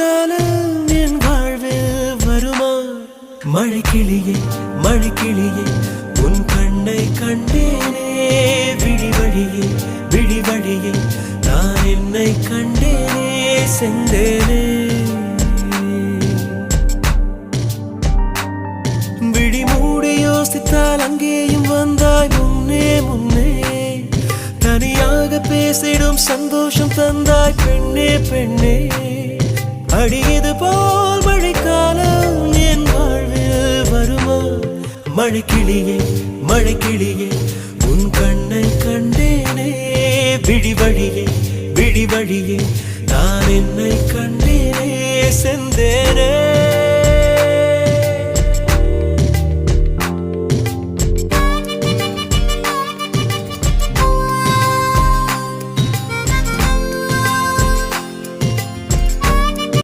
மழைக்காலம் என் வாழ்வில் வருமா? மழைக்கிளியே மழைக்கிளியே உன் கண்ணை கண்டேனே, விழிவழியே விழிவழியே நான் என்னை கண்டேனே செந்தேனே. விழி மூடி யோசித்தால் அங்கேயும் வந்தாய் முன்னே முன்னே, தனியாக பேசிடும் சந்தோஷம் தந்தாய் பெண்ணே பெண்ணே. அடியது போல் மழைக்காலம் என் வாழ்வில் வருமா? மழைக்கிளியே மழைக்கிளியே உன் கண்ணை கண்டேனே, விழிவழியே விழிவழியே நான் என்னை கண்டேனே செந்தே.